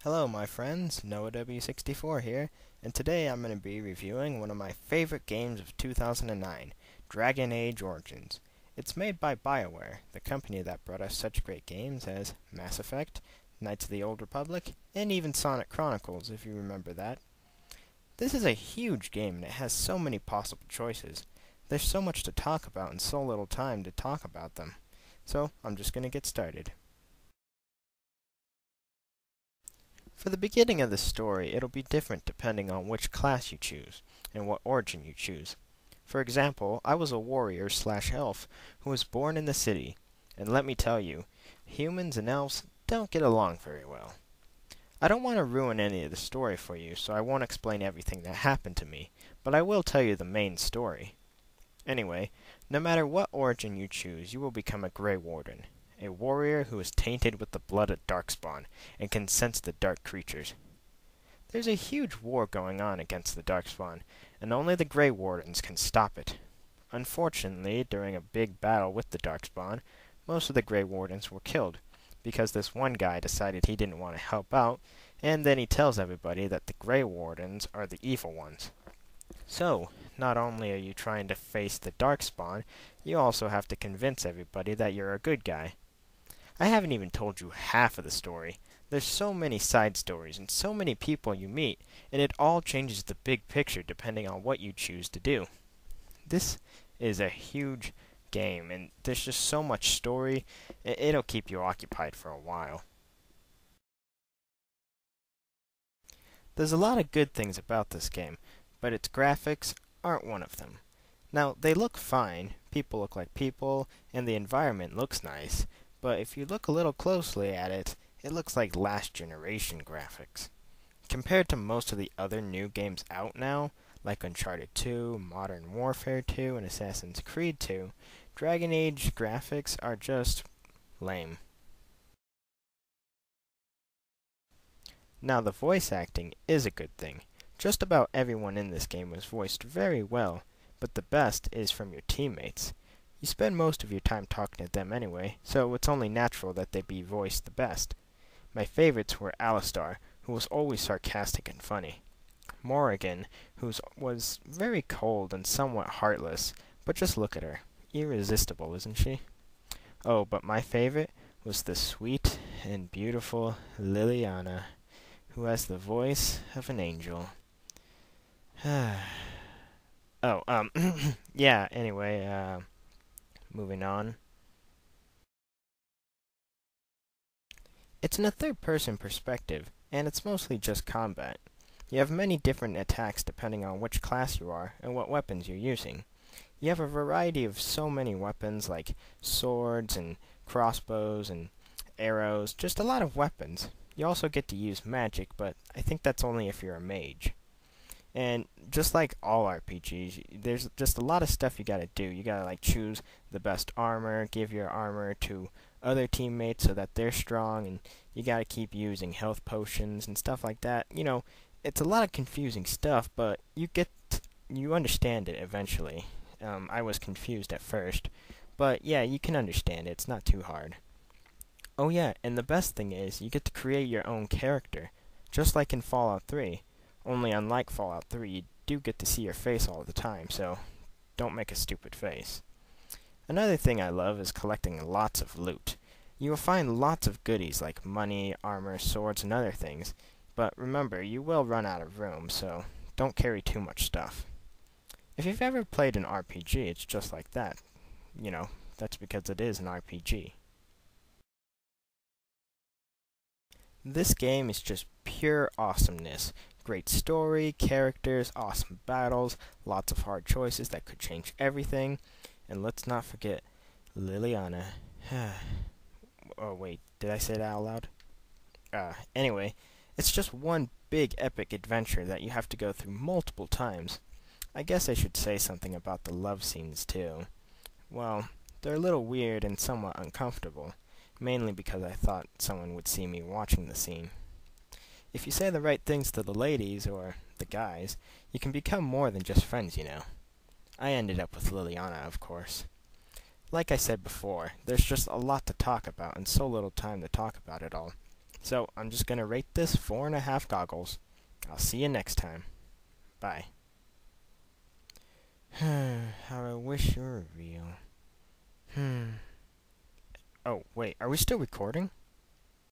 Hello my friends, NoahW64 here, and today I'm going to be reviewing one of my favorite games of 2009, Dragon Age Origins. It's made by BioWare, the company that brought us such great games as Mass Effect, Knights of the Old Republic, and even Sonic Chronicles, if you remember that. This is a huge game and it has so many possible choices. There's so much to talk about and so little time to talk about them. So, I'm just going to get started. For the beginning of the story, it'll be different depending on which class you choose, and what origin you choose. For example, I was a warrior/elf who was born in the city, and let me tell you, humans and elves don't get along very well. I don't want to ruin any of the story for you, so I won't explain everything that happened to me, but I will tell you the main story. Anyway, no matter what origin you choose, you will become a Grey Warden, a warrior who is tainted with the blood of Darkspawn and can sense the dark creatures. There's a huge war going on against the Darkspawn, and only the Grey Wardens can stop it. Unfortunately, during a big battle with the Darkspawn, most of the Grey Wardens were killed, because this one guy decided he didn't want to help out, and then he tells everybody that the Grey Wardens are the evil ones. So, not only are you trying to face the Darkspawn, you also have to convince everybody that you're a good guy. I haven't even told you half of the story. There's so many side stories and so many people you meet, and it all changes the big picture depending on what you choose to do. This is a huge game, and there's just so much story, it'll keep you occupied for a while. There's a lot of good things about this game, but its graphics aren't one of them. Now, they look fine, people look like people, and the environment looks nice, but if you look a little closely at it, it looks like last generation graphics. Compared to most of the other new games out now, like Uncharted 2, Modern Warfare 2, and Assassin's Creed 2, Dragon Age graphics are just lame. Now the voice acting is a good thing. Just about everyone in this game was voiced very well, but the best is from your teammates. You spend most of your time talking to them anyway, so it's only natural that they be voiced the best. My favorites were Alistar, who was always sarcastic and funny. Morrigan, who was very cold and somewhat heartless, but just look at her. Irresistible, isn't she? Oh, but my favorite was the sweet and beautiful Liliana, who has the voice of an angel. Oh, yeah, anyway, moving on. It's in a third-person perspective, and it's mostly just combat. You have many different attacks depending on which class you are and what weapons you're using. You have a variety of so many weapons like swords and crossbows and arrows, just a lot of weapons. You also get to use magic, but I think that's only if you're a mage. And just like all RPGs, there's just a lot of stuff you gotta do. You gotta like choose the best armor, give your armor to other teammates so that they're strong, and you gotta keep using health potions and stuff like that. You know, it's a lot of confusing stuff, but you understand it eventually. I was confused at first, but yeah, you can understand it. It's not too hard. Oh yeah, and the best thing is you get to create your own character, just like in Fallout 3. Only unlike Fallout 3, you do get to see your face all the time, so don't make a stupid face. Another thing I love is collecting lots of loot. You will find lots of goodies like money, armor, swords, and other things, but remember, you will run out of room, so don't carry too much stuff. If you've ever played an RPG, it's just like that. You know, that's because it is an RPG. This game is just pure awesomeness. Great story, characters, awesome battles, lots of hard choices that could change everything, and let's not forget Liliana. Oh wait, did I say that out loud? Anyway, it's just one big epic adventure that you have to go through multiple times. I guess I should say something about the love scenes too. Well, they're a little weird and somewhat uncomfortable, mainly because I thought someone would see me watching the scene. If you say the right things to the ladies, or the guys, you can become more than just friends, you know. I ended up with Liliana, of course. Like I said before, there's just a lot to talk about and so little time to talk about it all. So I'm just gonna rate this 4.5 goggles. I'll see you next time. Bye. How I wish you were real. Oh, wait, are we still recording?